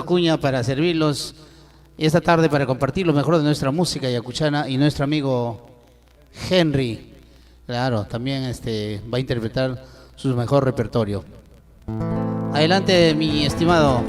Acuña para servirlos esta tarde para compartir lo mejor de nuestra música yacuchana y nuestro amigo Henry, claro, también va a interpretar su mejor repertorio. Adelante, mi estimado.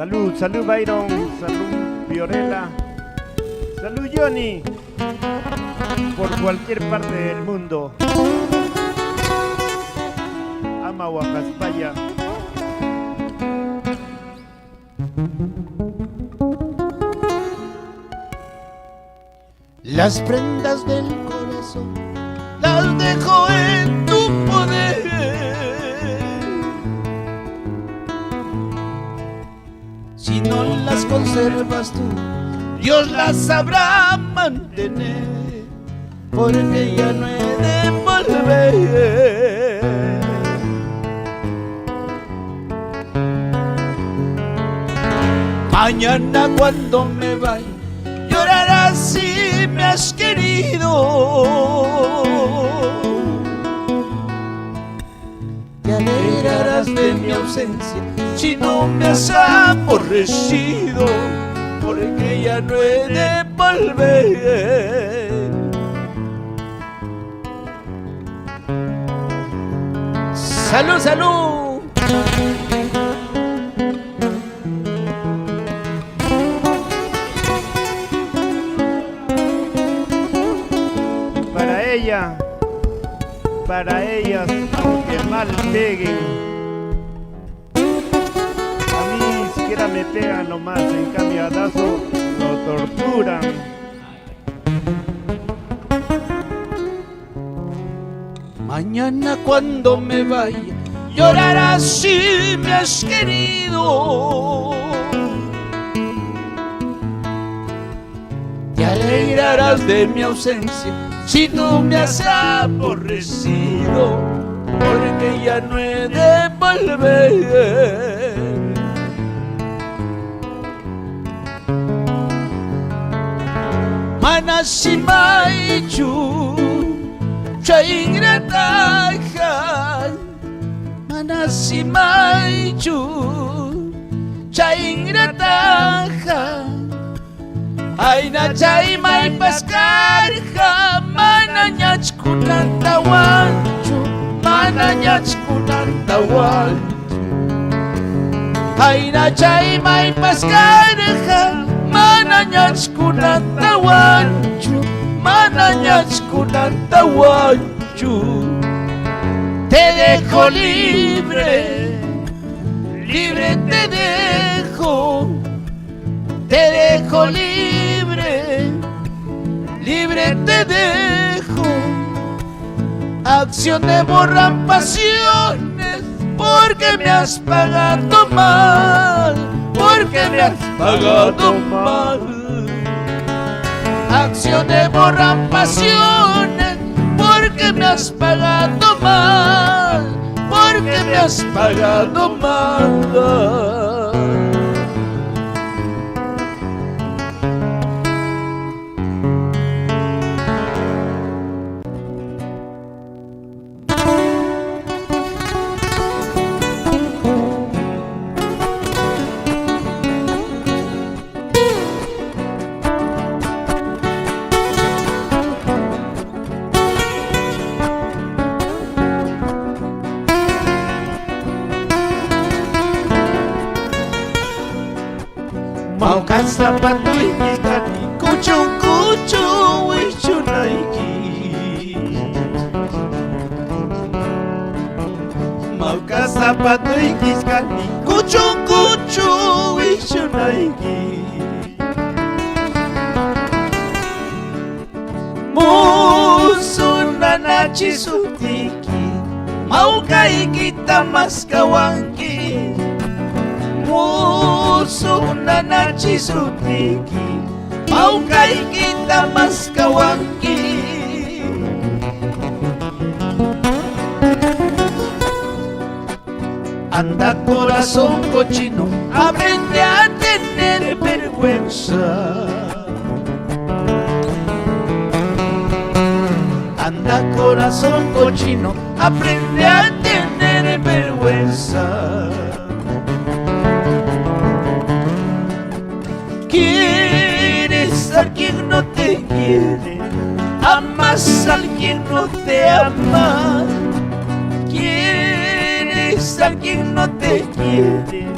Salud, salud Byron, salud Fiorella, salud Johnny, por cualquier parte del mundo. Ama Huacaspaya. Las prendas del corazón las dejo en tu poder. Si no las conservas tú, Dios las sabrá mantener, porque ya no he de volver. Mañana cuando me vaya, llorarás si me has querido. Te alegrarás de mi ausencia si no me has aborrecido, porque ya no he de volver. ¡Salud, salud! Para ellas, aunque mal peguen, a mí ni siquiera me pegan nomás, en cambio a Dazo lo torturan. Mañana cuando me vaya, llorarás si me has querido. Te alegrarás de mi ausencia si no me has aborrecido, porque ya no he de volver. Manasimaychu chayngratajan, Manasimaychu chayngratajan. Ayna chaymay paskarja, mana ñachkunanta wanchu, mana ñachkunanta wanchu. Ayna chaymay paskarja, mana ñachkunanta wanchu, mana ñachkunanta wanchu. Te dejo libre, libre te dejo. Te dejo libre, libre te dejo. Acciones borran pasiones, porque me has pagado mal, porque me has pagado mal. Acciones borran pasiones, porque me has pagado mal, porque me has pagado mal. Maukan sapatu ikikani, kucung kucung wichunaiki. Maukan sapatu ikikani, kucung kucung wichunaiki. Musunana chisutiki, mauka ikita maskawanki. Musunana chisutiki, mauka ikita maskawanki. Anda corazón cochino, aprende a tener vergüenza. Anda corazón cochino, aprende a tener vergüenza. Quieres a quien no te quiere, amas a quien no te ama. Quieres a quien no te quiere,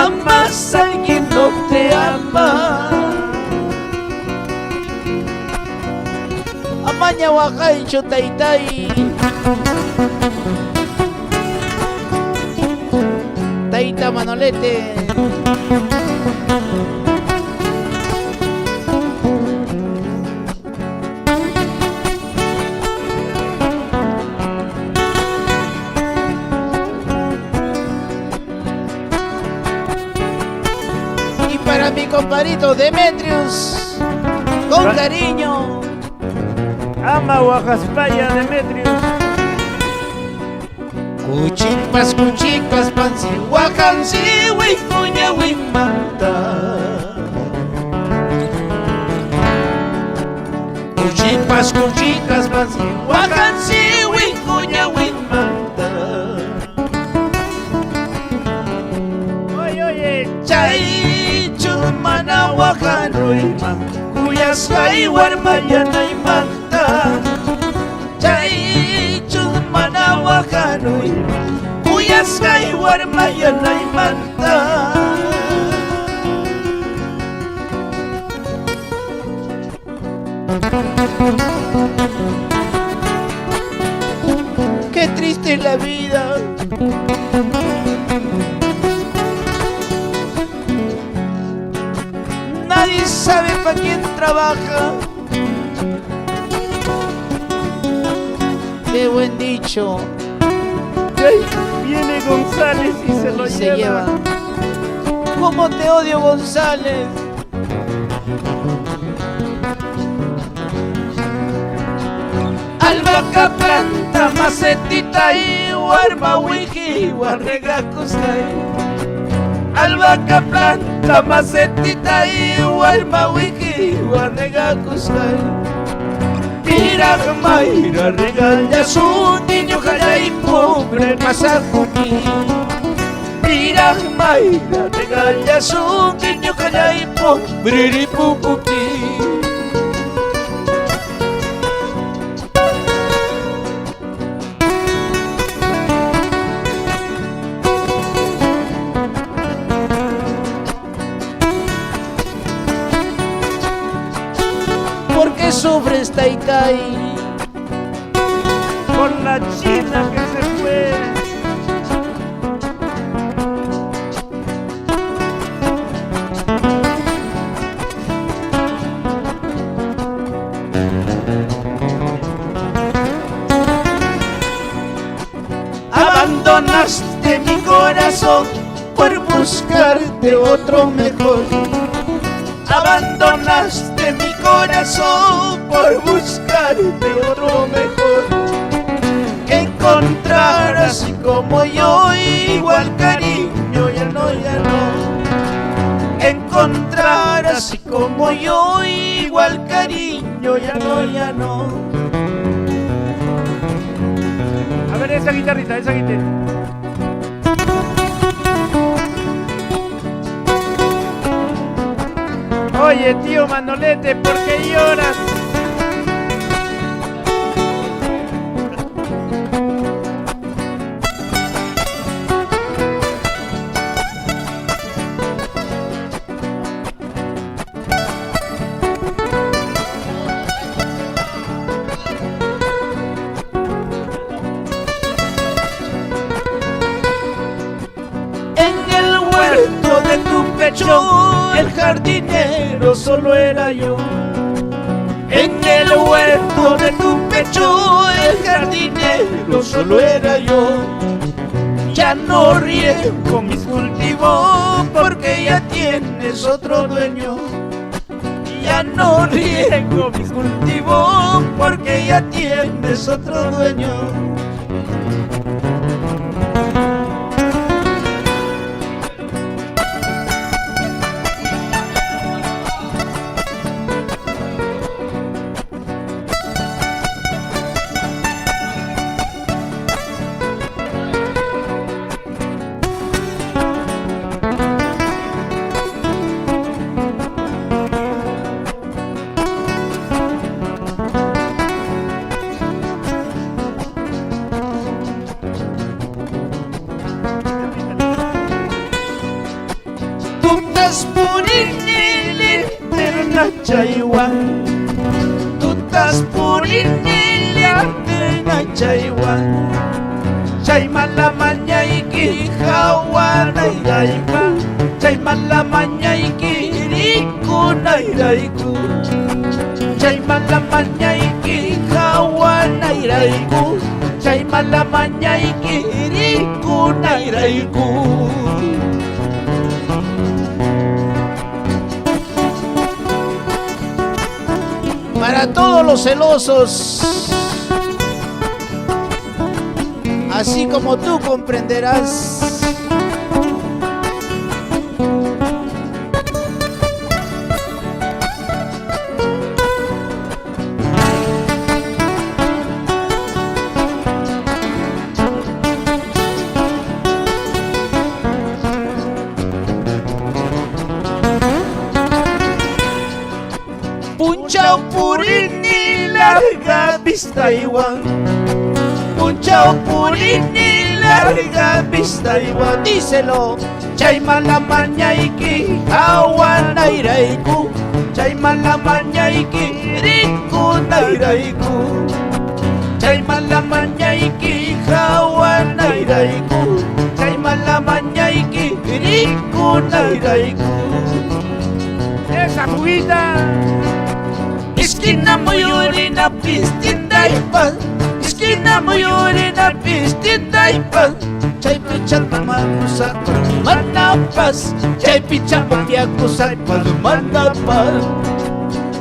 amas a alguien no te ama. Amaña Huajaicho Taytay, Taita Manolete. Y para mi compadrito Demetrius, con cariño. Ama Huajaspaya, Demetrius. Cuchipas, pansi, huacansi, huicuña, huimanta. Cuchipas, pansi, huacansi, huicuña, huimanta. Oye, Chay, chumana, huacanruima, cuyas hay warmayana y manta. Chay, chumana, huacanruima, cuyas hay warmayana y manta. Qué triste es la vida. Nadie sabe para quién trabaja. Qué buen dicho. ay, viene González y se lo Se lleva. ¿Cómo te odio, González? Albahaca, planta, macetita y huarma, wiki, guarrega, costai. Albahaca, planta, macetita y huarma, wiki, guarrega, costai. Piragmaira regala su niño y pobre masacuki. Piragmaira regala su niño y pobre pupuki. ¿Por qué sufres, Taytay? por la China que se fue. Abandonaste mi corazón por buscarte otro mejor. Abandonaste mi corazón por buscarte otro mejor. Encontrar así como yo igual cariño, ya no, ya no. Encontrar así como yo igual cariño, ya no, ya no. A ver, esa guitarrita, esa guitarrita. Oye, tío Manolete, ¿por qué lloras? En el huerto de tu pecho el jardinero solo era yo. En el huerto de tu pecho el jardinero solo era yo. Ya no riego mis cultivos porque ya tienes otro dueño. Ya no riego mis cultivos porque ya tienes otro dueño. estás purinili, terna chaiwa, tú estás purinili, terna chaiwa. Chaimala mañaiki hawa nairaipa, chaimala mañaiki riku nairaiku, chaimala mañaiki hawa nairaiku, chaimala mañaiki riku nairaiku. Para todos los celosos, así como tú comprenderás. Punchao purini larga vista igual, punchao purini larga vista igual. Díselo. Chaimala mañaiki hawa nairaiku, chaimala mañaiki riku nairaiku, chaimala mañaiki hawa nairaiku, chaimala mañaiki riku nairaiku. Esa juguita. Esquina moyorina pistinda ipan, esquina moyorina pistinda ipan. Chay pichal mamanusa manapas, chay pichal mamiakusa palmanapas.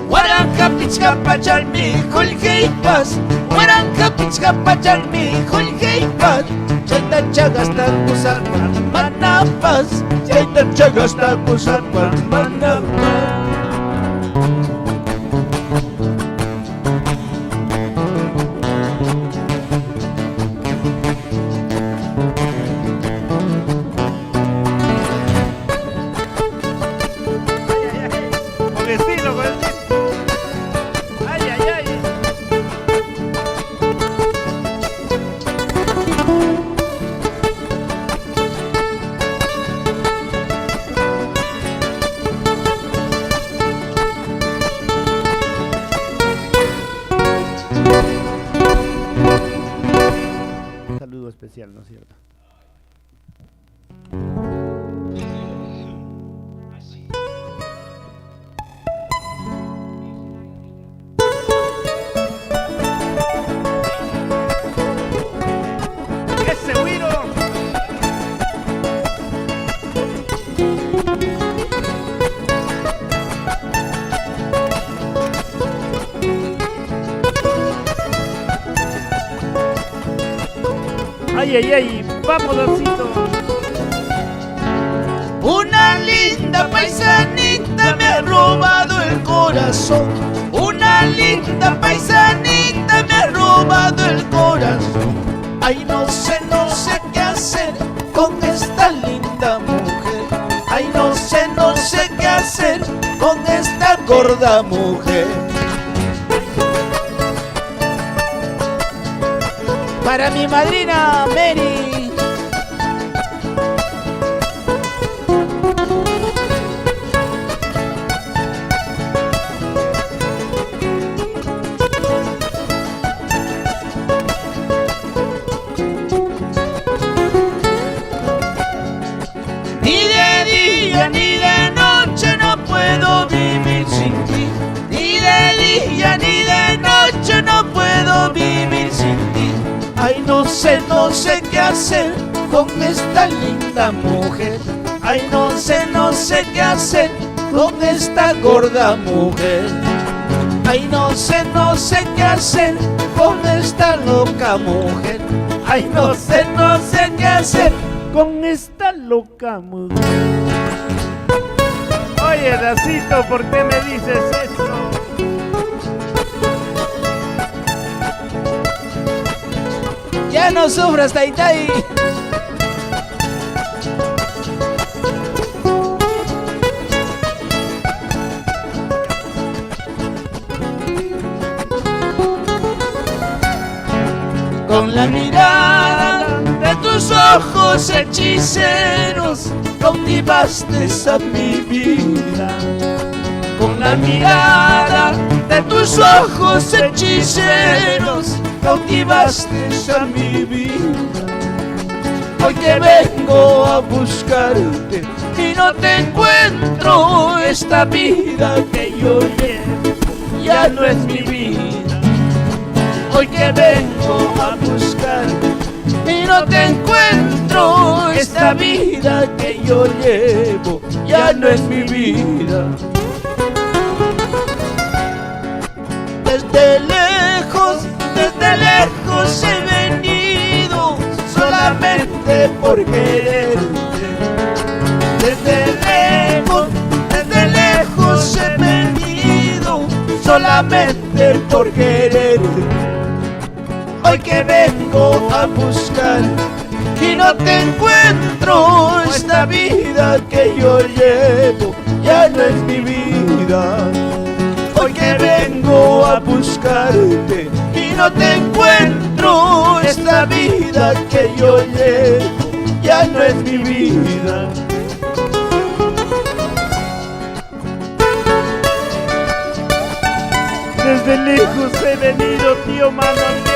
Waranka pichka pachal mi holgeipas, waranka pichka pachal mi holgeipas. Chayta chagasta kusar palmanapas, chayta chagasta kusar palmanapas. Con estilo, con estilo. Ay, ay, ay. Un saludo especial, ¿no es cierto? ¡Ese güiro! ¡Ay, ay, ay! ¡Vamos, Dorcito! Una linda paisanita me ha robado el corazón. Una linda paisanita me ha robado el corazón. Ay, no sé qué hacer con esta linda mujer. Ay, no sé qué hacer con esta gorda mujer. Para mi madrina Mary. Ni de día ni de noche no puedo vivir sin ti. Ni de día ni de noche no puedo vivir sin ti. Ay, no sé qué hacer con esta linda mujer. Ay, no sé qué hacer con esta gorda mujer. Ay, no sé qué hacer con esta loca mujer. Ay, no sé qué hacer Con esta loca mujer. Oye, Dacito, ¿por qué me dices eso? Ya no sufras, Taitai. Con la mirada de tu tus ojos hechiceros cautivaste a mi vida. Con la mirada de tus ojos hechiceros cautivaste a mi vida. Hoy que vengo a buscarte y no te encuentro, esta vida que yo llevo ya no es mi vida. Hoy que vengo a buscarte y no te encuentro, esta vida que yo llevo ya no es mi vida. Desde lejos he venido solamente por quererte. Desde lejos he venido solamente por quererte. Hoy que vengo a buscar y no te encuentro, esta vida que yo llevo ya no es mi vida. Hoy que vengo a buscarte y no te encuentro, esta vida que yo llevo ya no es mi vida. Desde lejos he venido, tío Manolete.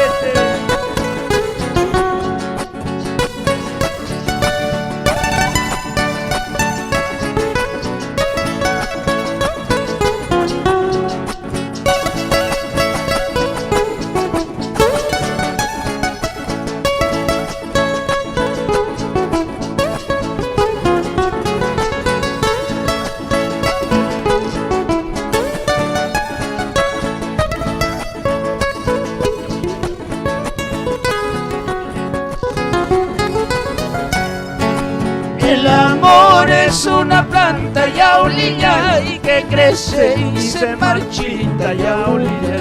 El amor es una planta yaulilla y que crece y se marchita yaulilla.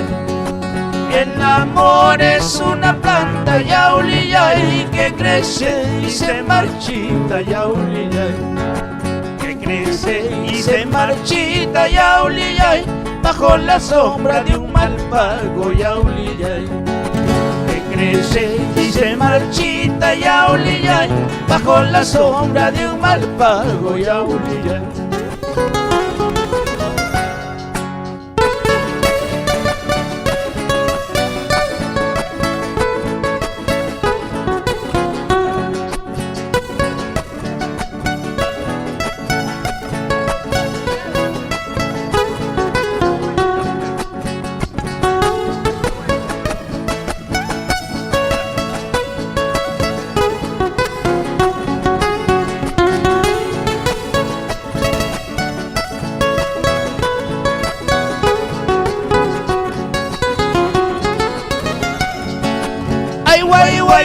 El amor es una planta yaulilla y que crece y se marchita yaulilla. Que crece y se marchita yaulilla bajo la sombra de un mal pago yaulilla. Crece y se marchita yaulilla bajo la sombra de un mal pago yaulilla.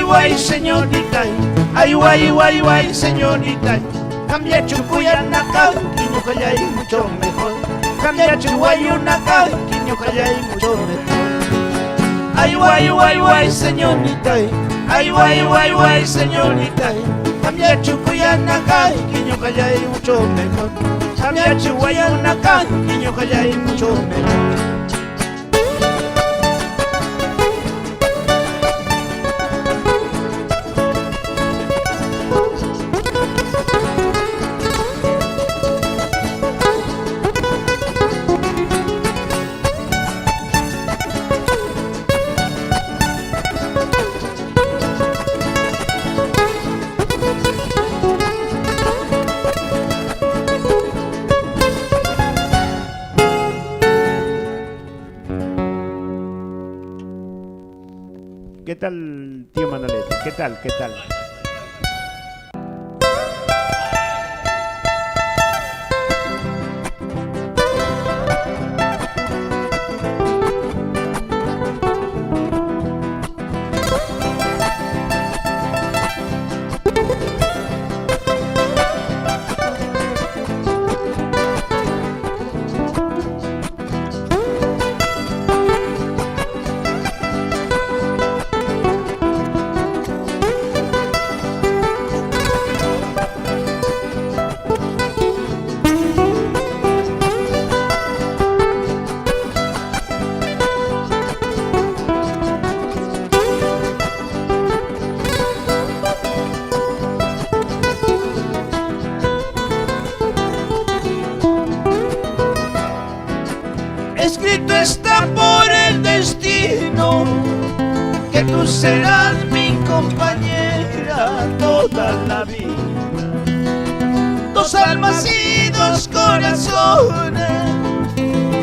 Guay, señorita, ay, guay, señorita. Cambia Chucuyanacá, Quiñucayay, mucho mejor. Cambia Chuguayunacá, Quiñucayay, mucho mejor. Ay, guay, señorita, ay, guay, señorita. Cambia Chucuyanacá, Quiñucayay, mucho mejor. Cambia Chuguayunacá, Quiñucayay, mucho mejor. ¿Qué tal, tío Manolete? ¿Qué tal? ¿Qué tal? tú serás mi compañera toda la vida. Dos almas y dos corazones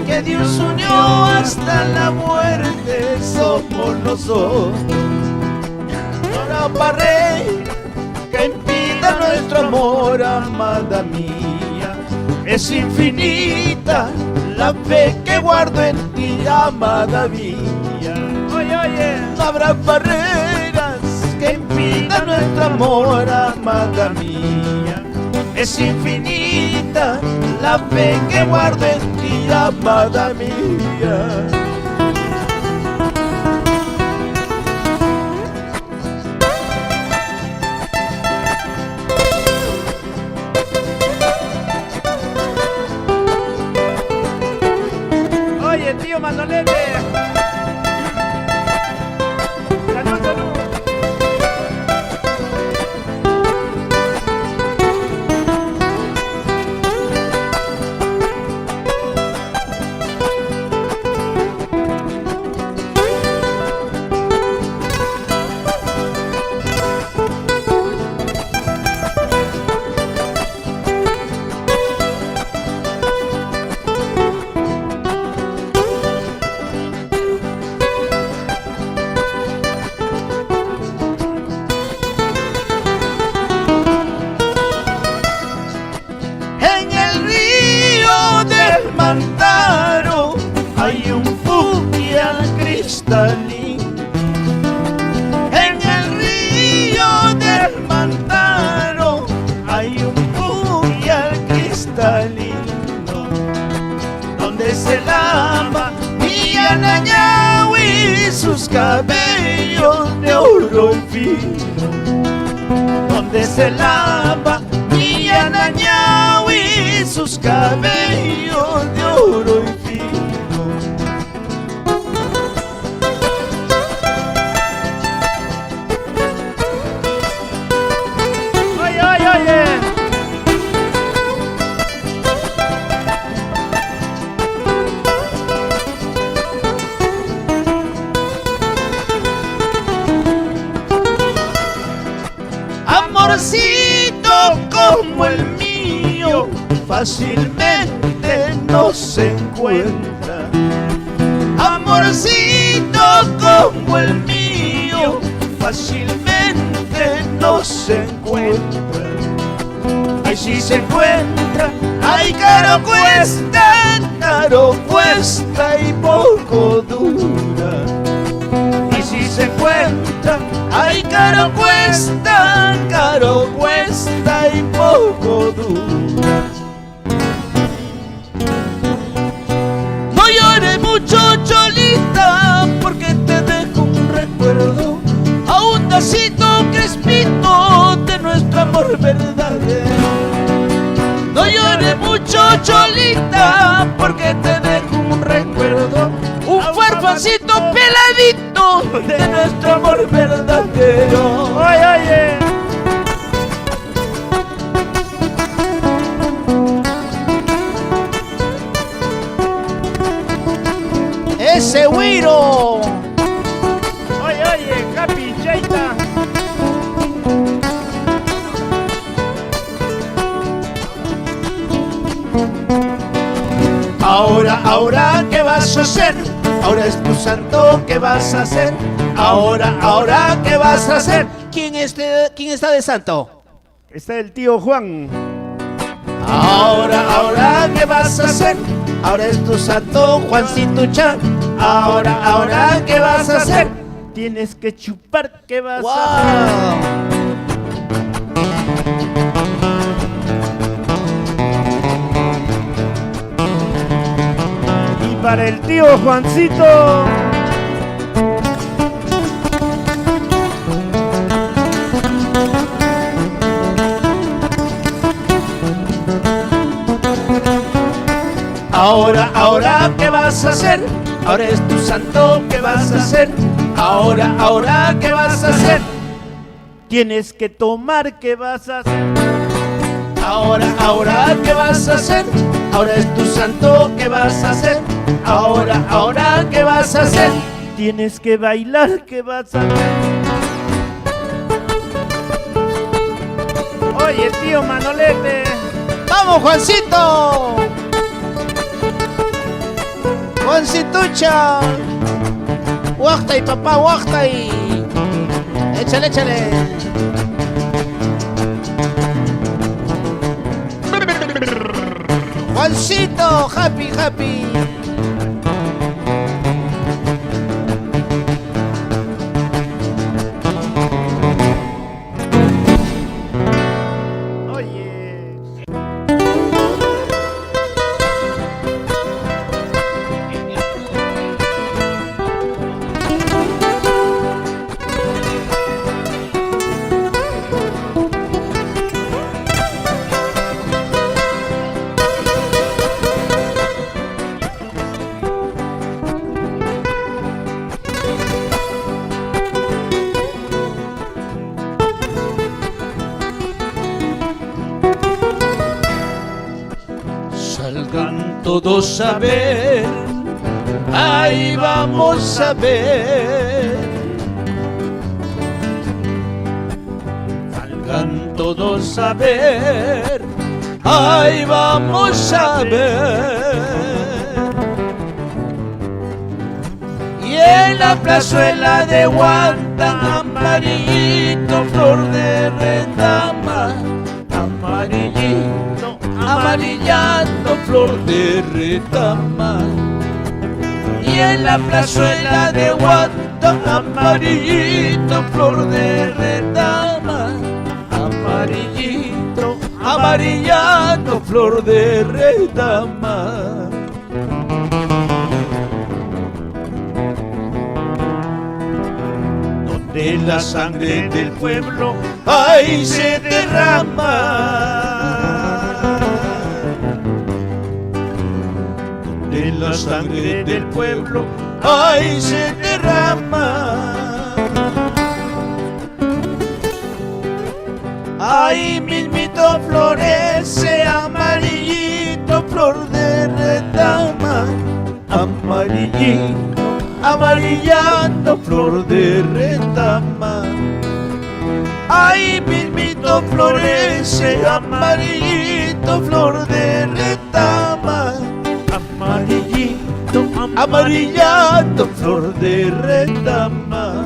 que Dios unió hasta la muerte, somos nosotros. No habrá barrera que impida nuestro amor, amada mía. Es infinita la fe que guardo en ti, amada mía. Oye, oye. No habrá barreras que impidan nuestro amor, amada mía. Es infinita la fe que guardo en ti, amada mía. Oye, tío Manolete. Salud, salud. En el río del Mantaro hay un fluvial cristalino. En el río del Mantaro hay un fluvial cristalino, donde se lava mi Anañahui sus cabellos de oro fino, donde se lava mi Anañahui sus cabellos de oro fino. Oye, oye, oye. Amorcito como el mío fácilmente no se encuentra. Amorcito como el mío fácilmente no se encuentra. Ay, si se encuentra, ay, caro cuesta y poco dura. Y si se encuentra, ay, caro cuesta y poco dura. No llores mucho, Cholita, porque te dejo un recuerdo, a un tacito crespito de nuestro amor verdadero. No llores mucho, Cholita, porque te dejo un recuerdo, un farfacito peladito de nuestro amor verdadero. Oye, oye. ¡Ese güiro! Oye, oye, Happy Chaita. Ahora, ¿qué vas a hacer? Ahora es tu santo, ¿qué vas a hacer? Ahora, ¿qué vas a hacer? ¿Quién está de santo? Está el tío Juan. Ahora, ¿qué vas a hacer? Ahora es tu santo, Juancito Chan. Ahora, ¿qué vas a hacer? Tienes que chupar, ¿qué vas a hacer? Y para el tío Juancito. Ahora, ¿qué vas a hacer? Ahora es tu santo, ¿qué vas a hacer? Ahora, ¿qué vas a hacer? Tienes que tomar, ¿qué vas a hacer? Ahora, ¿qué vas a hacer? Ahora es tu santo, ¿qué vas a hacer? Ahora, ¿qué vas a hacer? tienes que bailar, que vas a ver. Oye, tío Manolete. ¡Vamos, Juancito! ¡Juancitucha! ¡Guajtay, papá, guajtay! ¡Échale, échale! ¡Juancito! ¡Happy, happy! Salgan todos a ver, ahí vamos a ver. Salgan todos a ver, ahí vamos a ver. Y en la plazuela de Guanta, amarillito, flor de retama, amarillito, amarillando, flor de retama. Y en la plazuela de Guanta, amarillito, flor de retama, amarillito, amarillando, flor de retama. Donde la sangre del pueblo ahí se derrama, donde la sangre del pueblo ahí se derrama. Ahí mismito florece amarillito, flor de retama, amarillito, amarillando, flor de retama. Ahí mismito florece amarillito, flor de retama, amarillito, amarillando, flor de retama.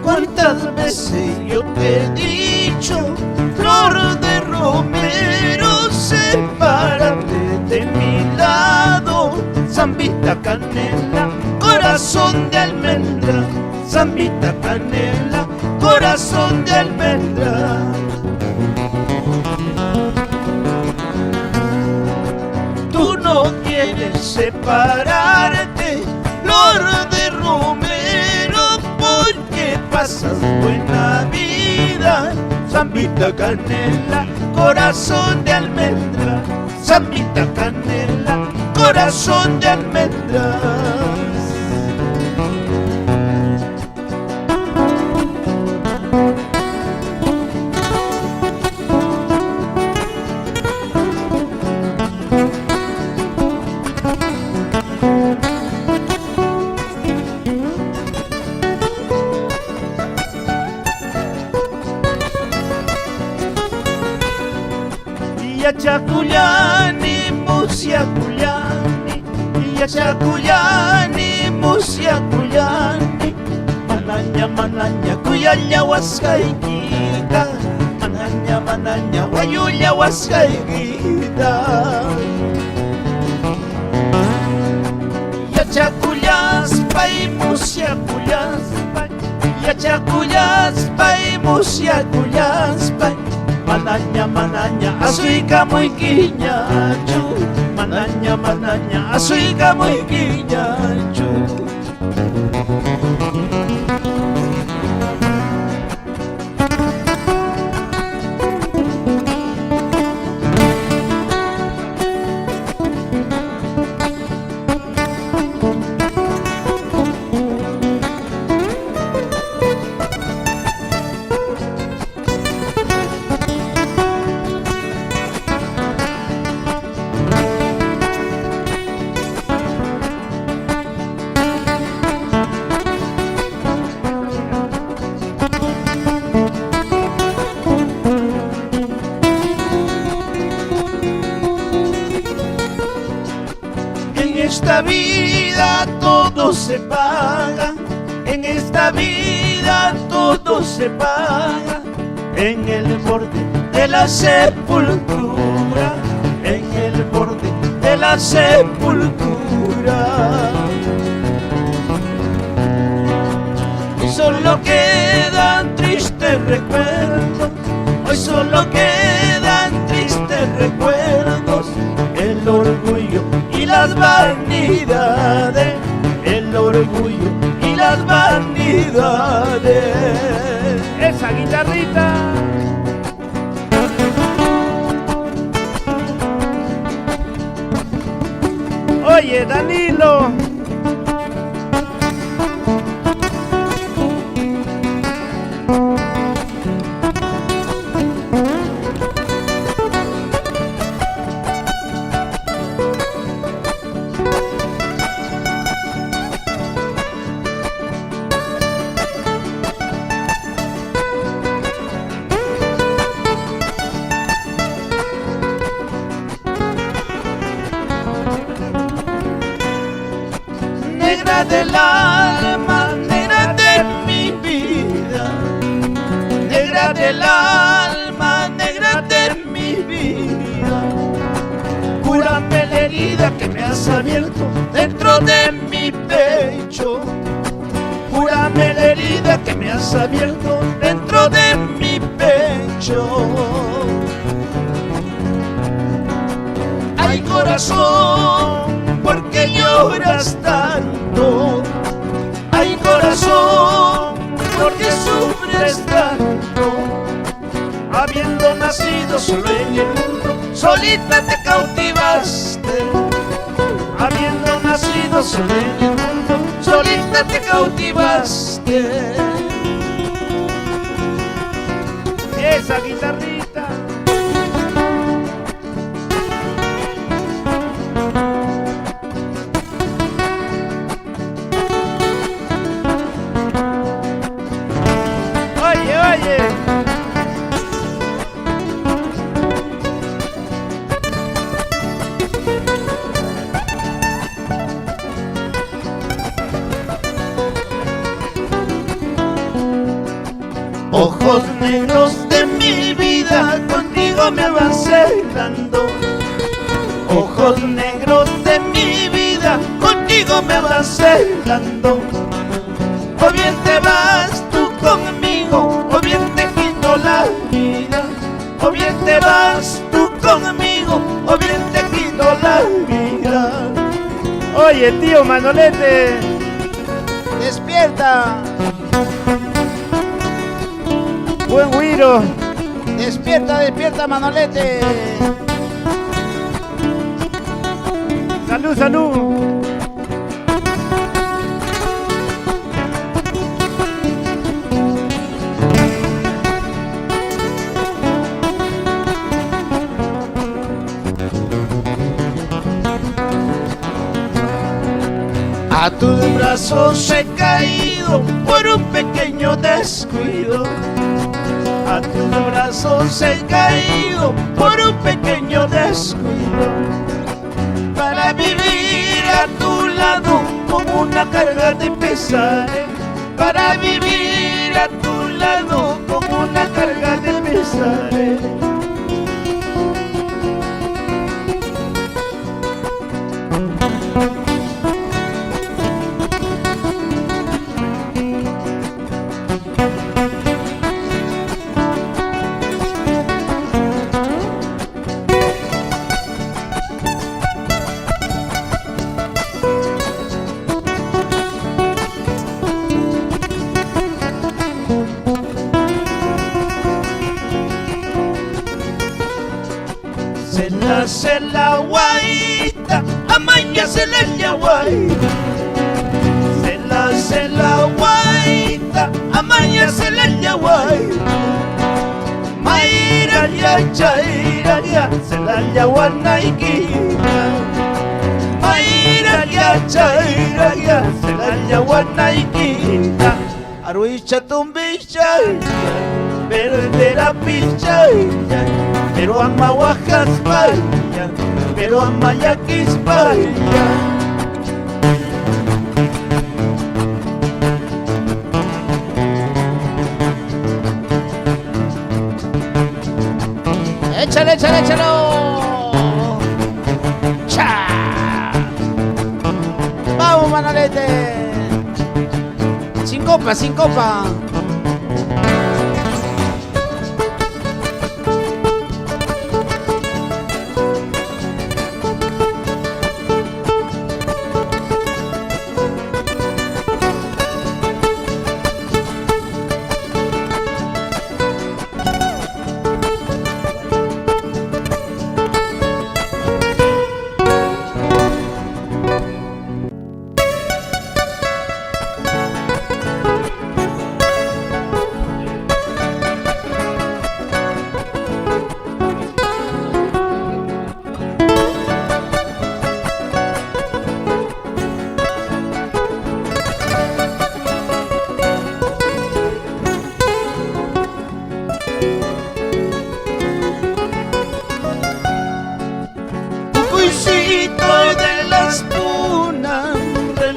¿Cuántas veces yo te he dicho, flor de romero, sepárate de mi lado? Zambita canela, corazón de almendra, zambita canela, corazón de almendra. Tú no quieres separarte, flor de romero, porque pasas buena vida. Zambita canela, corazón de almendra, zambita canela, corazón de almendra. Chacuyani, musiacuyani, y chacuyani, musiacuyani, manaña, manaña, cuyalla huascaiguita, manaña, manaña, guayulla huascaiguita. Yachakuyaspa y musiakuyaspa, Yachakuyaspa y musiakuyaspa, Manaña, manaña, asuika muy quiñachu, Manaña, manaña, asuika muy quiñachu. En esta vida todo se paga, en esta vida todo se paga, en el borde de la sepultura, en el borde de la sepultura. Hoy solo quedan tristes recuerdos, hoy solo quedan tristes recuerdos, el orgullo y las vanidades, el orgullo y las vanidades. Esa guitarrita. Oye, Danilo. Negra del alma, negra de mi vida, negra del alma, negra de mi vida. Cúrame la herida que me has abierto dentro de mi pecho, cúrame la herida que me has abierto dentro de mi pecho. Ay, corazón, ¿por qué lloras tanto? Ay, corazón, ¿por qué sufres tanto? Habiendo nacido solo en el mundo, solita te cautivaste. Habiendo nacido solo en el mundo, solita te cautivaste. Esa guitarrita. Oye, oye. Ojos negros de mi vida, contigo me van celando. Ojos negros de mi vida, contigo me van celando. O bien te vas tú conmigo, o bien te quito la vida. O bien te vas tú conmigo, o bien te quito la vida. Oye, tío Manolete. Despierta, Buen güiro. despierta, despierta, Manolete. Salud, salud. A tus brazos he caído por un pequeño descuido. A tus brazos he caído por un pequeño descuido. Para vivir a tu lado como una carga de pesares. Para vivir a tu lado como una carga de pesares. se la guaita, amaya se la yaguaita. Se la guaita, amaya se la yaguaita. Maira ya chaira ya, se la yaguanaikita. Maira ya chaira ya, se la yaguanaikita. Aruicha tumbicha, verdera picha, pero ama Oaxaca, pero ama Yaquis, Échale, échale, échalo. ¡Cha! Vamos, Manolete. Sin copa, sin copa.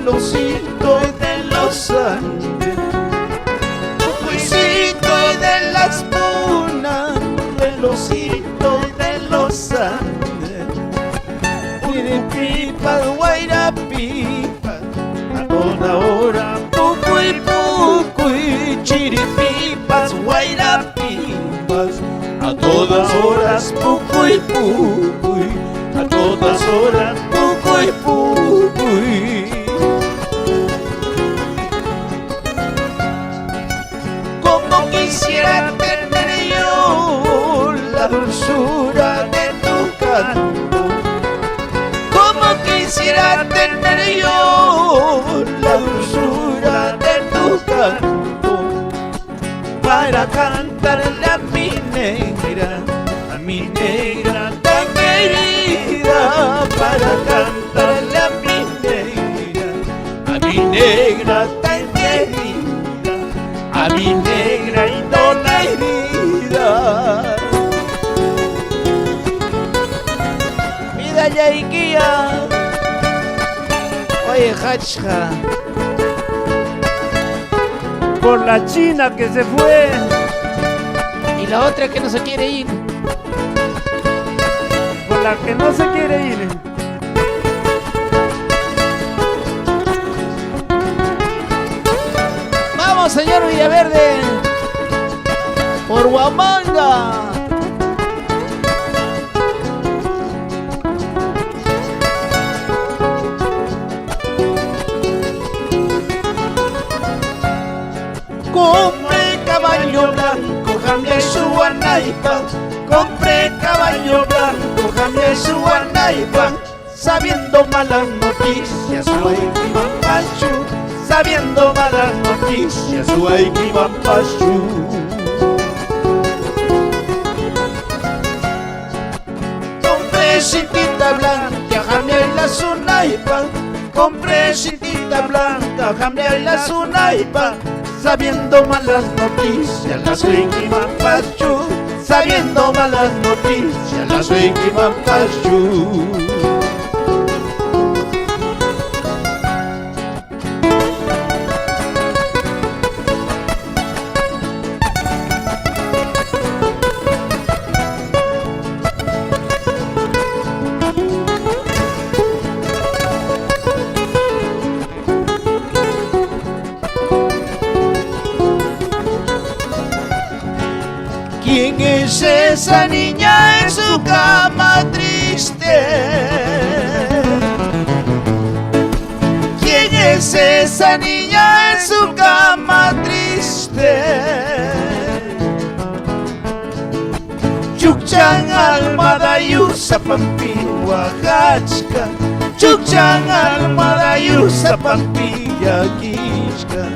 relojito de los Andes, juicito de las punas, relojito de los Andes, Guiripipas, Guairapipas, a toda hora, Pucuy, Chiripipas, Guairapipas, a todas horas, Pucuy, a todas horas, Pucuy. Como quisiera tener yo la dulzura de tu canto, como quisiera tener yo la dulzura de tu canto, para cantarle a mi negra tan querida, para cantarle a mi negra tan querida, a mi negra y toda herida. Vida yaiquía, oye hachja, por la China que se fue. Y la otra que no se quiere ir. Por la que no se quiere ir. Vamos, señor Villaverde, por Huamanga. compré caballo blanco, jamé su guanaipa, compré caballo blanco, jamé su guanaipa, sabiendo malas noticias, Huayquimampachu, sabiendo malas noticias, Huayquimampachu. Compré cintita blanca, jamé la sunaipa, compré cintita blanca, jamé la sunaipa, sabiendo malas noticias, las Huayquimampachu, sabiendo malas noticias, las Huayquimampachu. ¿Quién es esa niña en su cama triste? ¿Quién es esa niña en su cama triste? Chuk Chukchan almada yusa pampilla hachka, Chukchan almada yusa pampilla kishka,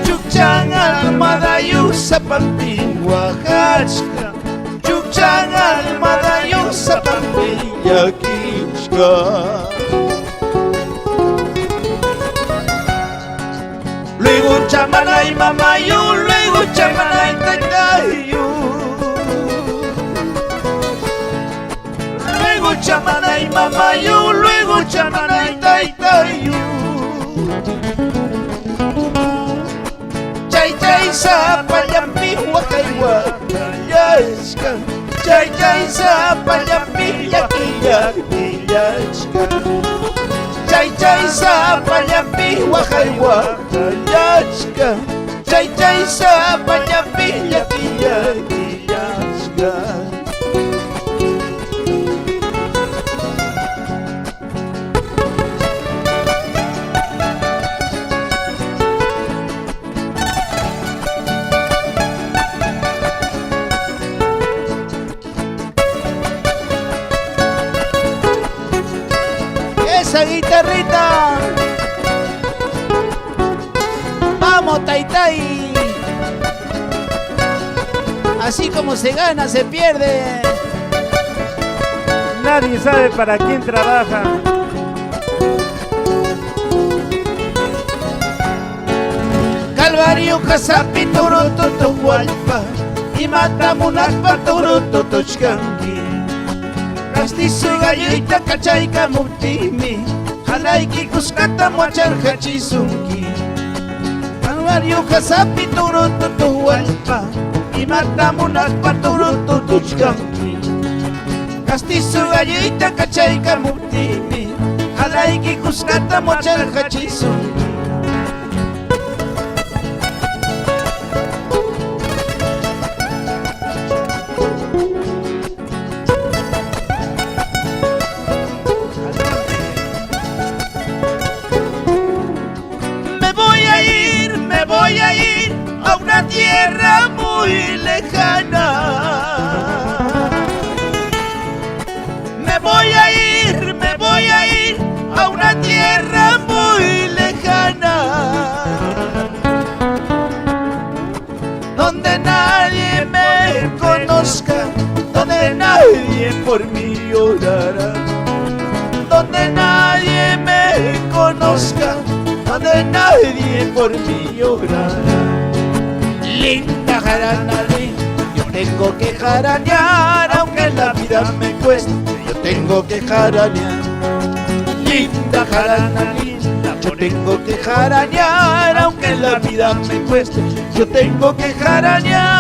Chukchan almada yusa pampilla hachka, Chukchan almada yusa pampilla kishka. Luego chamanay mamayu, luego chamanay tatayu. Luego chamanay mamayu, luego chamanay tatayu. Chay chay sa payampi wakaywa yashka. Chay chay sa payampi yaki yashka. Chay chay sa payampi wakaywa yachka, Chay chay sa payampi yaki yachka. Esa guitarrita. Vamos, Taytay. Así como se gana, se pierde. Nadie sabe para quién trabaja. Calvario kasapi turututu walpa, y matamunas pa turututu chkanki. Castizo gallita kachayka mutimi, halaiki kuskata mochar hachisunki. Calvario kasapi turututu walpa, y matamunas pa turututu chkanki. Castizo gallita kachayka mutimi, halaiki kuskata mochar hachisunki. Voy a ir a una tierra muy lejana. Me voy a ir a una tierra muy lejana, donde nadie me conozca, donde nadie por mí llorará, donde nadie me conozca, donde nadie por mí llorará. Linda jaranalí, yo tengo que jaranear, aunque la vida me cueste, yo tengo que jaranear. Linda jaranalí, yo tengo que jaranear, aunque la vida me cueste, yo tengo que jaranear.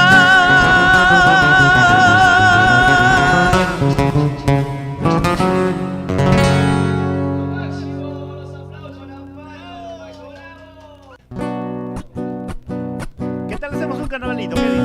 Hacemos un carnavalito, ¿qué dices?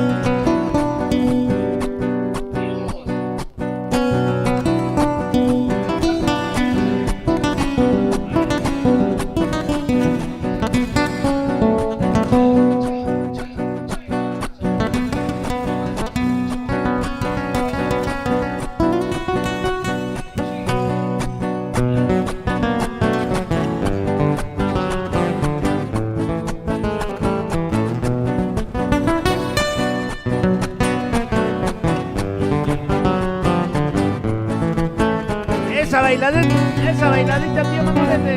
Esa bailadita, tío Manolete.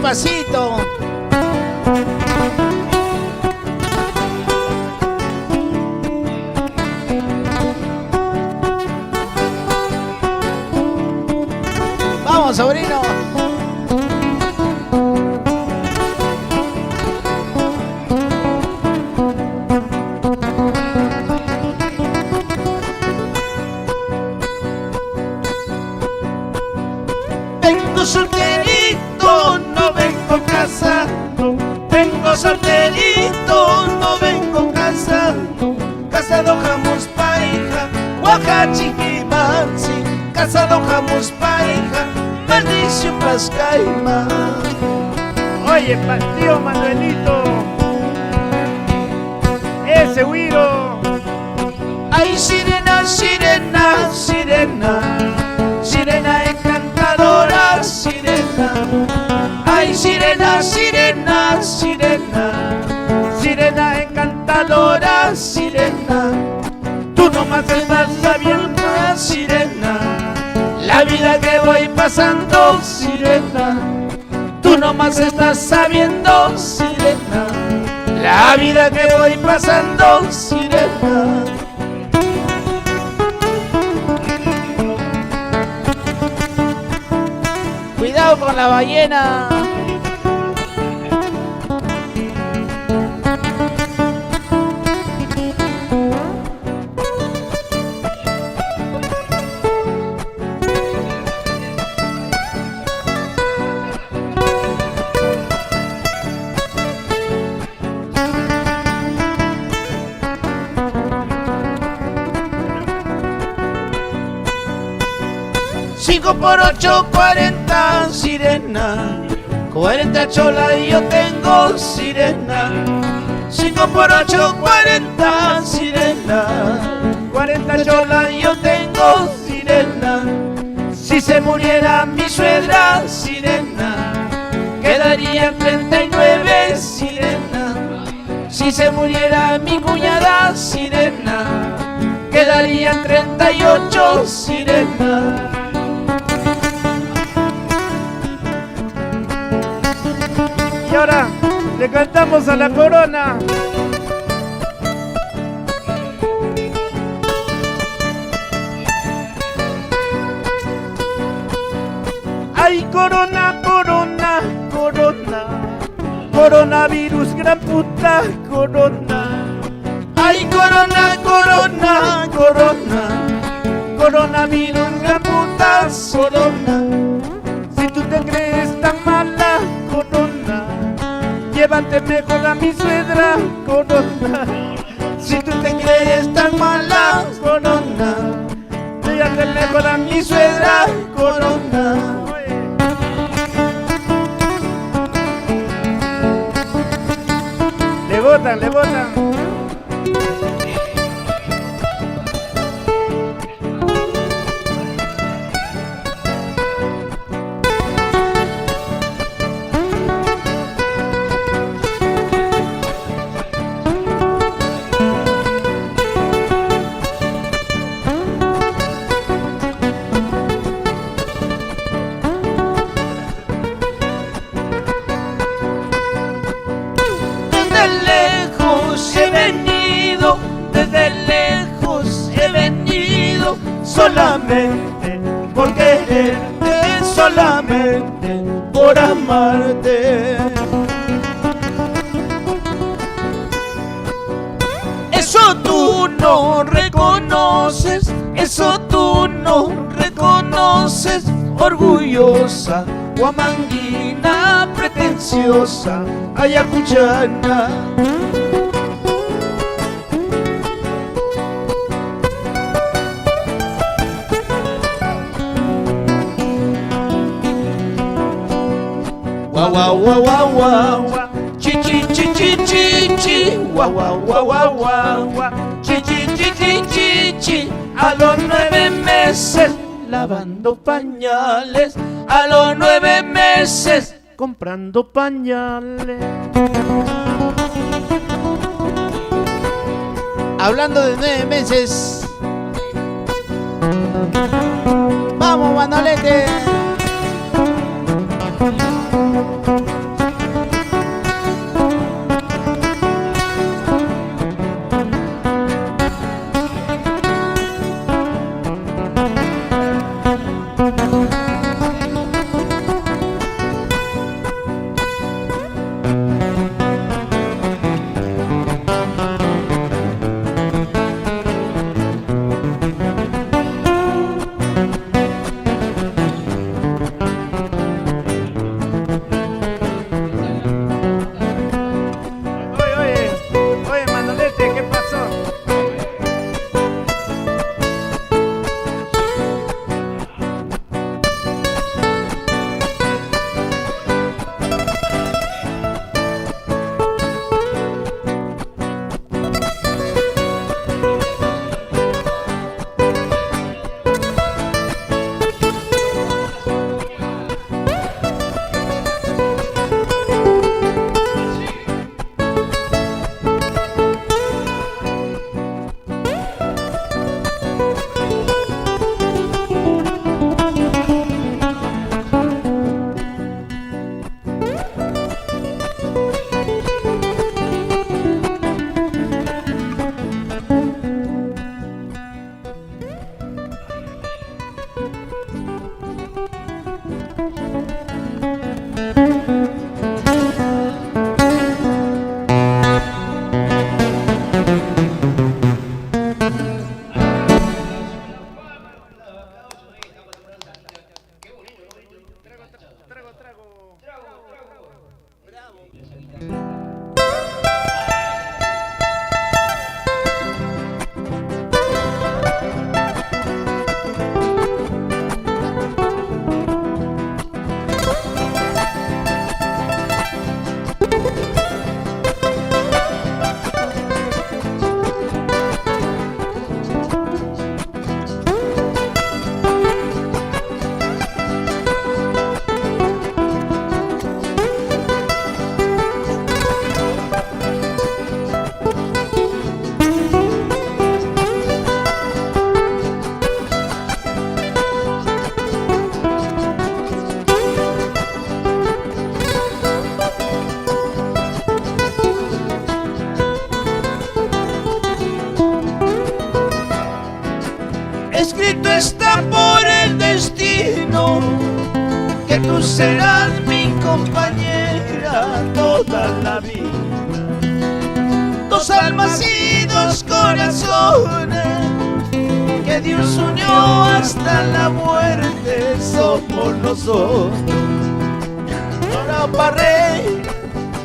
Despacito. Vamos, sobrino. Vengo solterito, no vengo casado. Vengo solterito, no vengo casado. Casado jamás pareja, Huacachiquimansi. Casado jamás pareja, maldición pascaima. Oye, tío Manuelito, ese güiro. Ay, sirena, sirena, sirena, sirena encantadora, sirena. Ay, sirena, sirena, sirena, sirena encantadora, sirena. Tú nomás estás sabiendo, sirena, la vida que voy pasando, sirena. Tú nomás estás sabiendo, sirena, la vida que voy pasando, sirena. Cuidado con la ballena. Cinco por 8, 40, sirena. 40 chola y yo tengo, sirena. 5 por 8, 40, sirena. 40 chola y yo tengo, sirena. Si se muriera mi suegra, sirena, quedarían 39, sirena. Si se muriera mi cuñada, sirena, quedarían 38, sirena. Y ahora le cantamos a la corona. Ay, corona, corona, corona, coronavirus, gran puta, corona. Ay, corona, corona, corona, coronavirus, gran puta, corona. Si tú te crees tan mala, corona, llévate mejor a mi suegra, corona. Si tú te crees tan mala, corona, Llévate mejor a mi mi suegra, corona. Le botan, le botan. Desde lejos he venido, solamente por quererte, solamente por amarte. Eso tú no reconoces, eso tú no reconoces, orgullosa, guamanguina, pretenciosa, ayacuchana. Wa wa wa wa wa, chi chi chi chi chi chi, wa wa wa wa wa, chi chi chi chi chi chi. A los 9 meses lavando pañales, a los 9 meses Comprando pañales. Hablando de 9 meses. Vamos, Manolete. Escrito está por el destino que tú serás mi compañera toda la vida. Dos almas y dos corazones que Dios unió hasta la muerte somos nosotros. No habrá barrera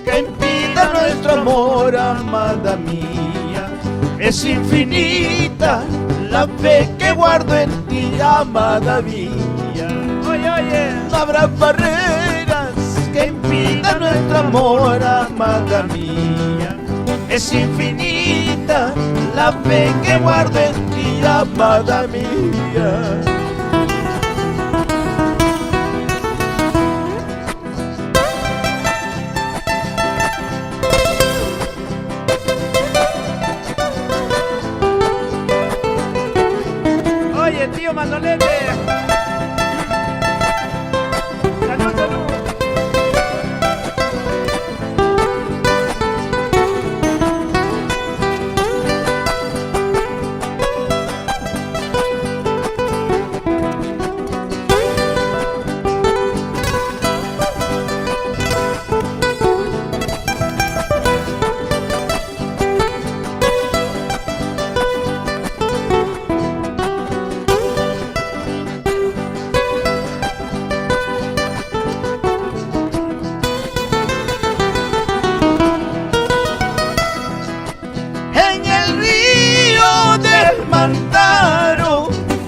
que impida nuestro amor, amada mía. Es infinita la fe que guardo en ti, amada mía. Oye, oye. No habrá barreras que impidan nuestro amor, amada mía. Es infinita la fe que guardo en ti, amada mía. Tío Manolete. Salud, salud.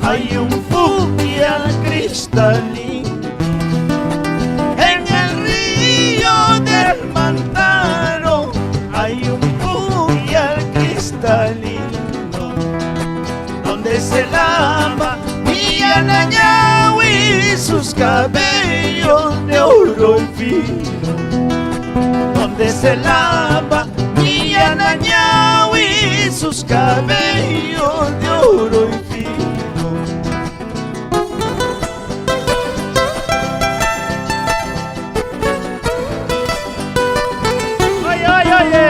Hay un fucsia cristalino. En el río del Mantaro hay un fucsia cristalino, donde se lava mi Anañahui sus cabellos de oro fino, donde se lava mi Anañahui sus cabellos de oro fino. Oye, oye, oye.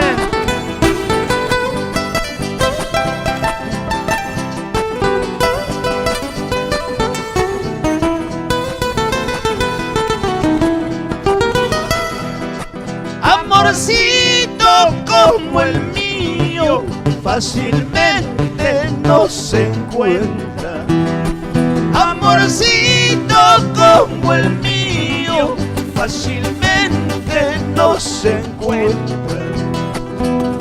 Amorcito como el mío fácilmente no se encuentra. Amorcito como el mío fácilmente no se encuentra.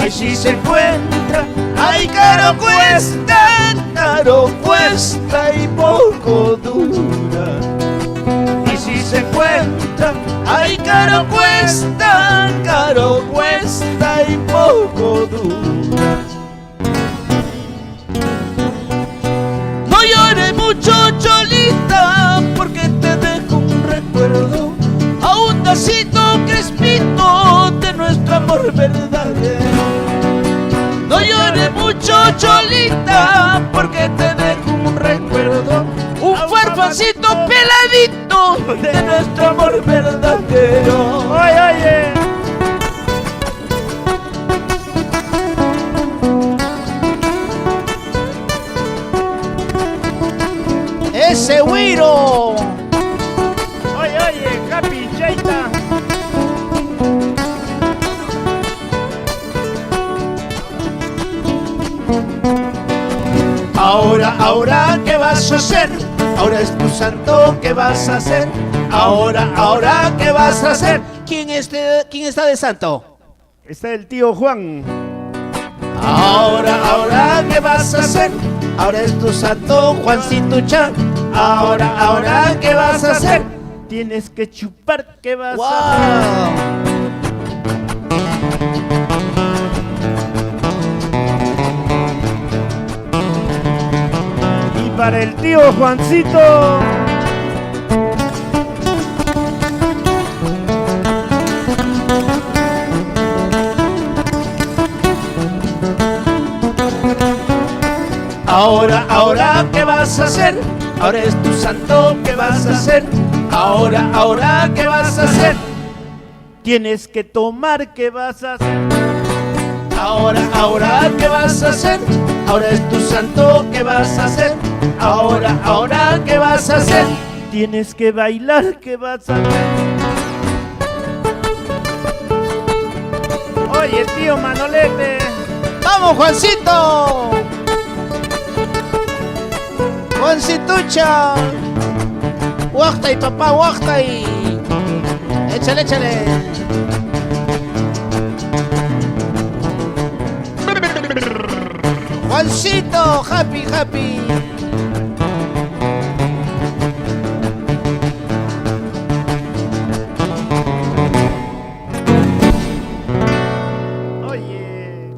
Ay, si se encuentra, ay, caro cuesta y poco dura. Y si se encuentra, ay, caro cuesta y poco dura. No llores mucho, Cholita, porque te dejo un recuerdo, a un tacito crespito de nuestro amor verdadero. No llores mucho, Cholita, porque te dejo un recuerdo, un farfacito peladito de nuestro amor verdadero. Oye, oye. ¡Ese güiro! Oye, oye, Capi, Chaita. Ahora, ¿qué vas a hacer? Ahora es tu santo, ¿qué vas a hacer? Ahora, ¿qué vas a hacer? ¿Quién está de santo? Está el tío Juan. Ahora, ¿qué vas a hacer? Ahora es tu santo, Juancito Chan. Ahora, ¿qué vas a hacer? Tienes que chupar, ¿qué vas a hacer? ¡Wow! para el tío Juancito. Ahora, ¿qué vas a hacer? Ahora es tu santo, ¿qué vas a hacer? Ahora, ¿qué vas a hacer? Tienes que tomar, ¿qué vas a hacer? Ahora, ¿qué vas a hacer? Ahora es tu santo, ¿qué vas a hacer? Ahora, ¿qué vas a hacer? Tienes que bailar, ¿qué vas a hacer? Oye, tío Manolete. ¡Vamos, Juancito! Juancitucha. Guajtay, papá, guajtay. Échale, échale. Juancito, happy, happy. Oye.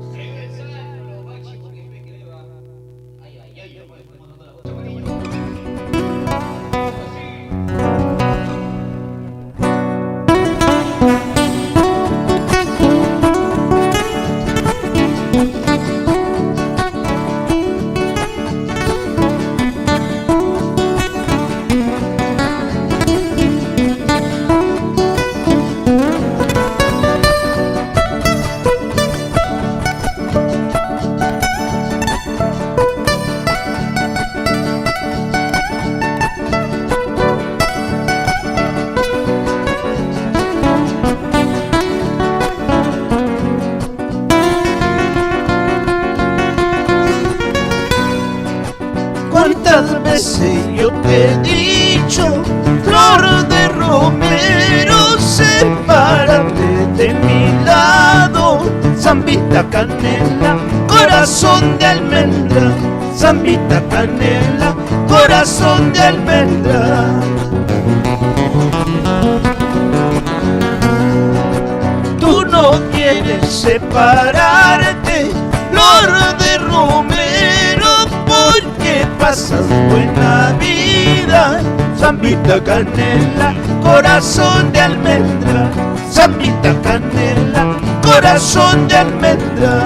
¿Cuántas veces yo te he dicho, flor de romero, sepárate de mi lado? Zambita canela, corazón de almendra, zambita canela, corazón de almendra. Tú no quieres separarte, flor de romero, porque pasas buena vida. Zambita canela, corazón de almendra, zambita canela, corazón de almendras.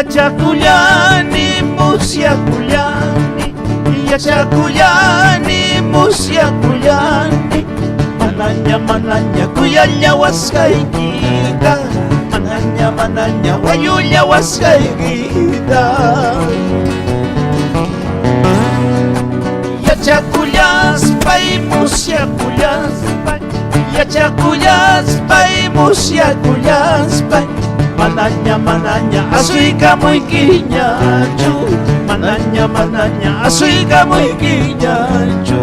Chacuyani, Musiacuyani, Chacuyani, Musiacuyani, Manaña, Cuyalla, Huascaiguita, Manaña, Guayulla, Huascaiguita. Chacuyaspa y Musiacuyaspa, Chacuyaspa y Musiacuyaspa. Manaña, asuiga muy guiñachu. Manaña, asuiga muy guiñachu.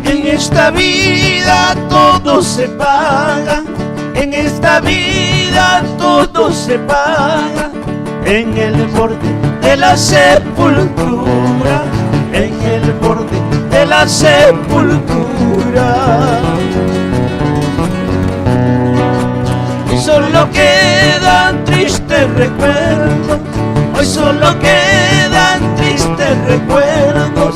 En esta vida todo se paga, en esta vida todo se paga, en el borde de la sepultura, en el borde de la sepultura. Hoy solo quedan tristes recuerdos, hoy solo quedan tristes recuerdos,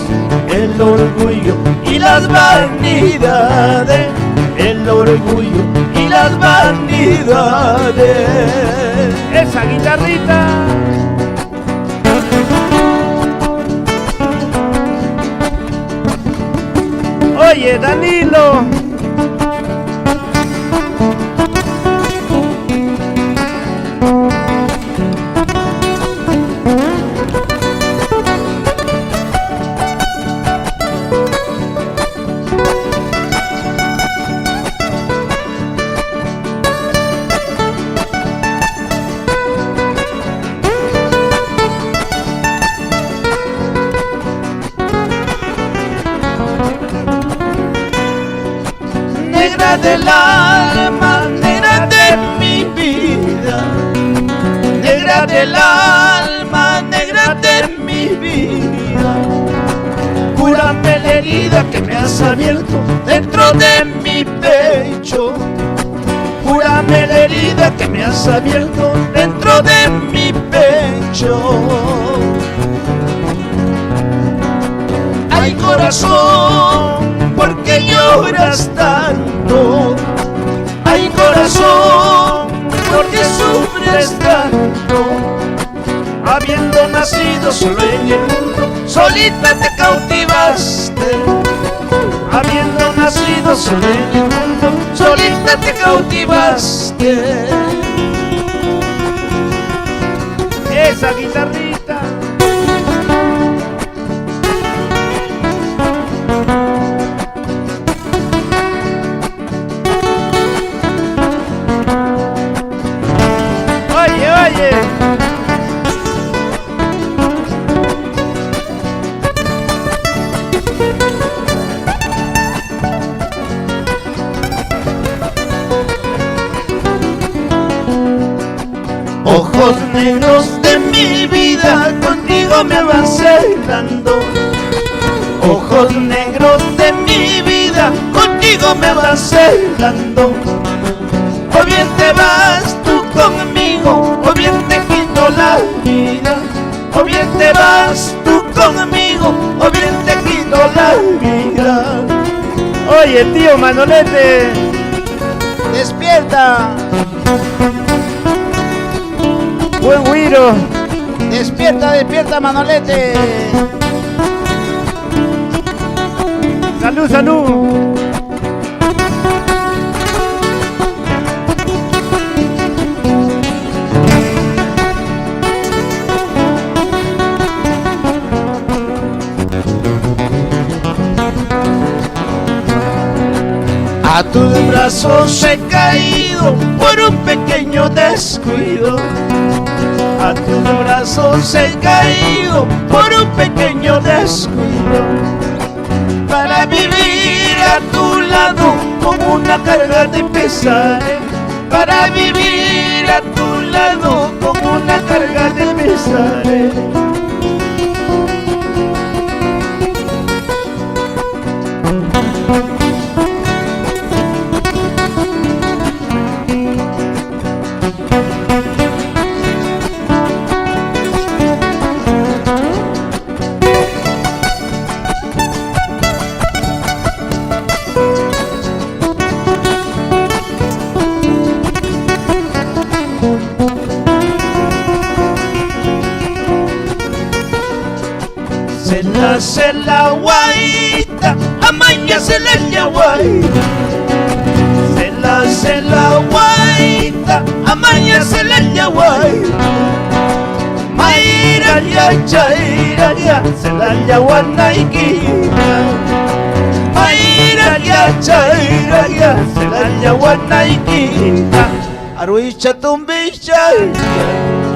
el orgullo y las vanidades, el orgullo y las vanidades. olvidaré. Esa guitarrita. Oye, Danilo. Negra del alma, negra de mi vida, negra del alma, negra de mi vida. Cúrame la herida que me has abierto dentro de mi pecho. Cúrame la herida que me has abierto dentro de mi pecho. Ay, corazón, ¿por qué lloras tanto? Ay, corazón, ¿por qué sufres tanto? Habiendo nacido solo en el mundo, solita te cautivaste. Habiendo nacido solo en el mundo, solita te cautivaste. Esa guitarrita. Oye, oye. Ojos negros de mi vida, contigo me van celando. Ojos negros de mi vida, contigo me van celando. O bien te vas tú conmigo, o bien te quito la vida. O bien te vas tú conmigo, o bien te quito la vida. Oye, tío Manolete. Despierta, Buen güiro. despierta, despierta, Manolete. Salud, salud. A tus brazos he caído por un pequeño descuido. A tus brazos he caído por un pequeño descuido. Para vivir a tu lado con una carga de pesares. Para vivir a tu lado con una carga de pesares. Se la guaita, amaña se la guaita. Se la guaita, amaña se la guaita. Maira ya chaira ya, se la guanaiquita. Maira ya chaira ya, se la guanaiquita. Aruicha tumbicha,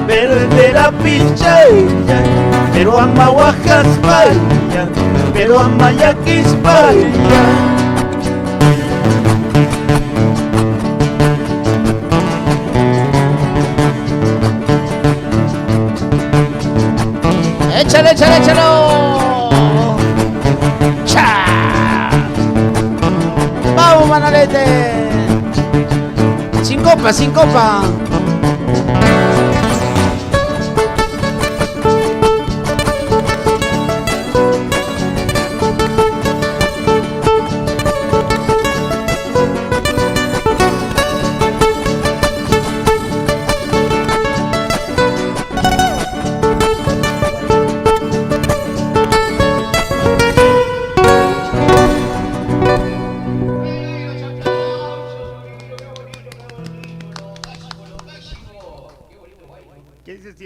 verde la picha. Pero ama Oaxaca, España, pero ama Yaqui, España. Échale, échale, échalo. ¡Cha! Vamos, Manolete. Sin copa, sin copa.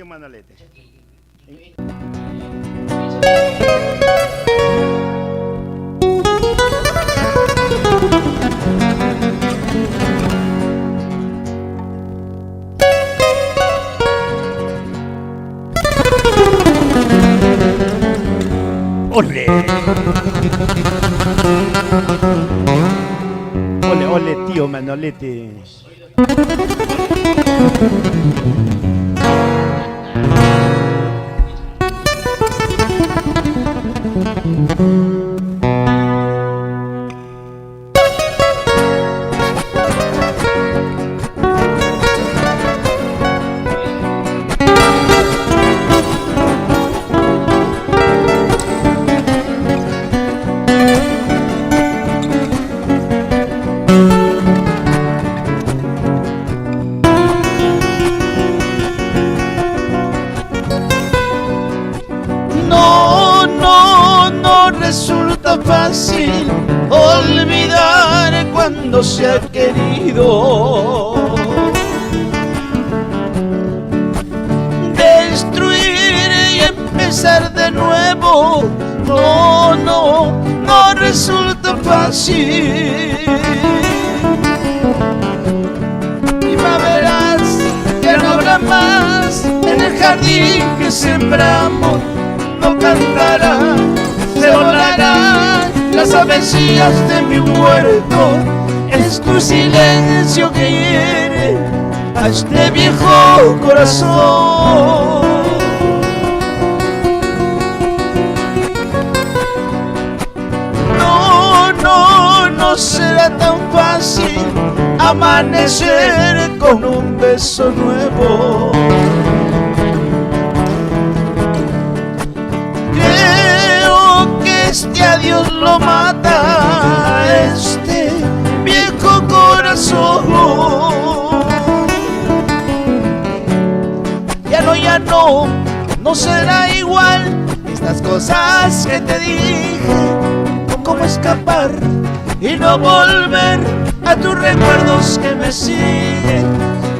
tío Manolete. ¡Ole! ¡Ole, ole, tío Manolete! Resulta fácil olvidar cuando se ha querido destruir y empezar de nuevo. No resulta fácil. Primaveras que no habrá más en el jardín que sembramos, no cantará. Se volarán las avecillas de mi huerto. Es tu silencio que hiere a este viejo corazón. No será tan fácil amanecer con un beso nuevo. Este adiós lo mata este viejo corazón. No será igual estas cosas que te dije. Cómo escapar y no volver a tus recuerdos que me siguen.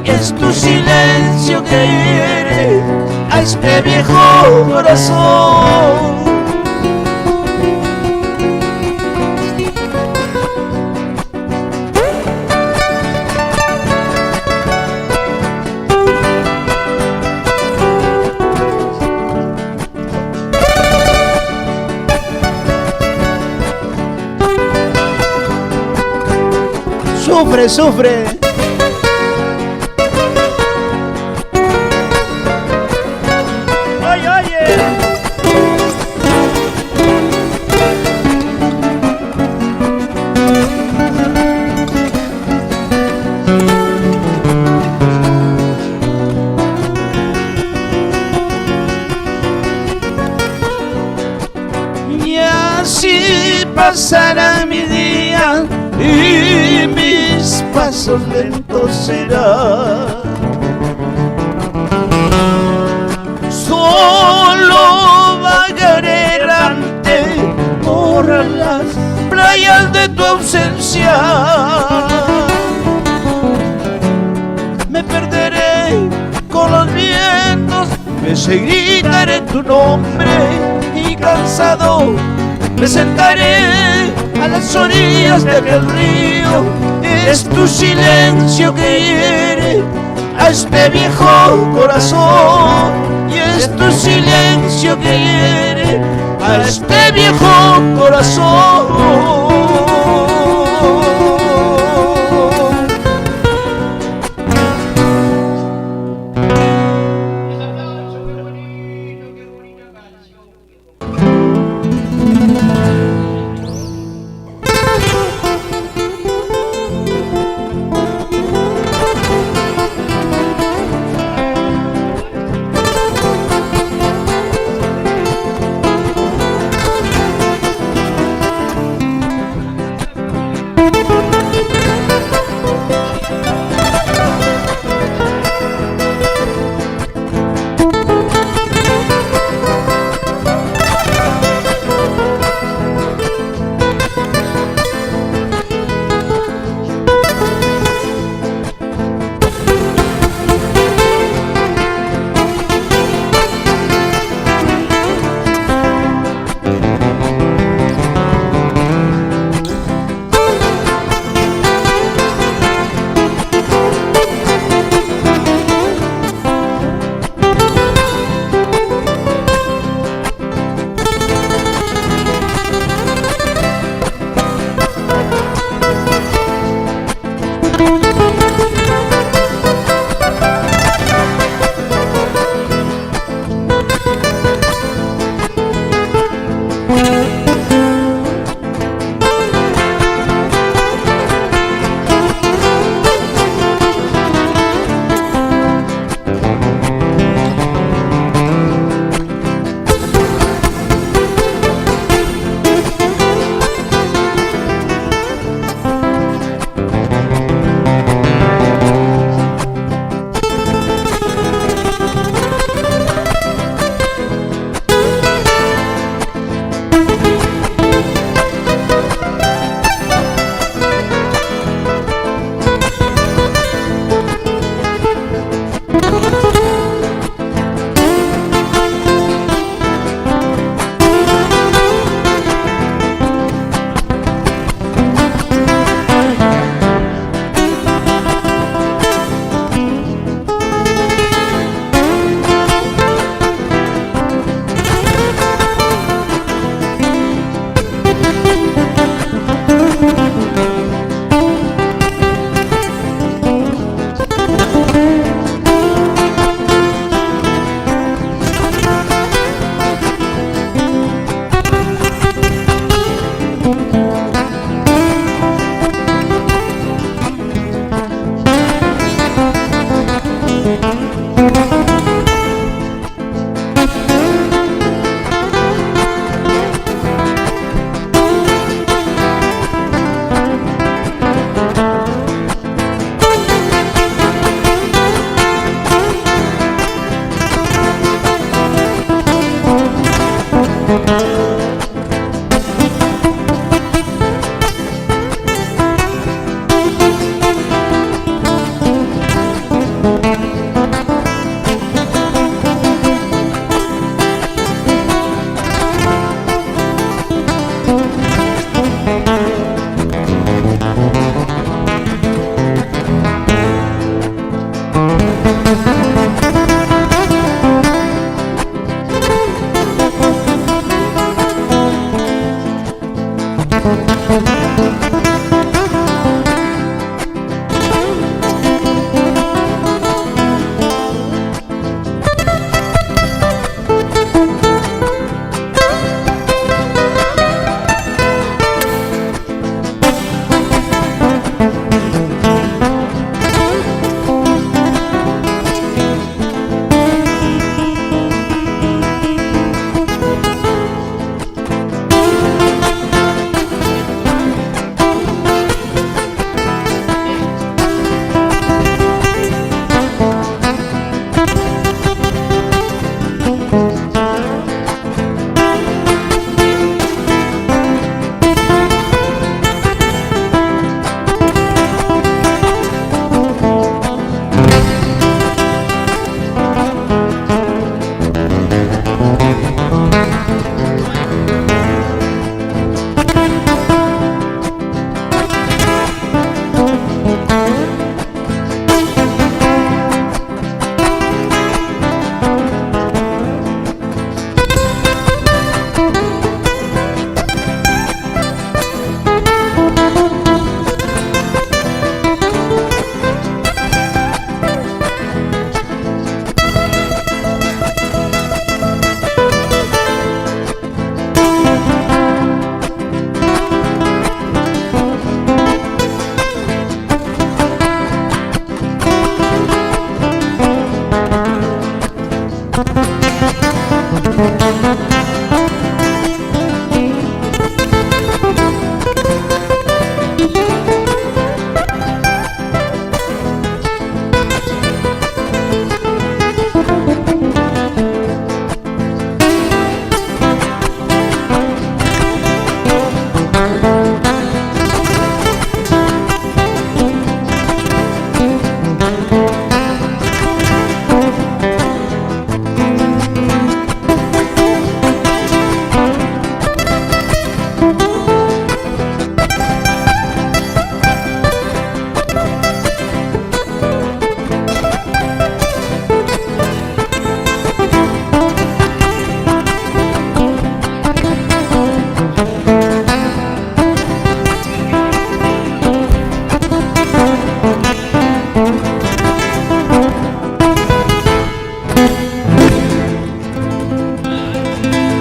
Es tu silencio que hiere a este viejo corazón. Sufre, sufre. Oye, oye. Y así pasará mi día y mis pasos lentos serán. Solo vagaré errante por las playas de tu ausencia. Me perderé con los vientos, me gritaré tu nombre y cansado me sentaré a las orillas de aquel río. Es tu silencio que hiere a este viejo corazón. Y es tu silencio que hiere a este viejo corazón.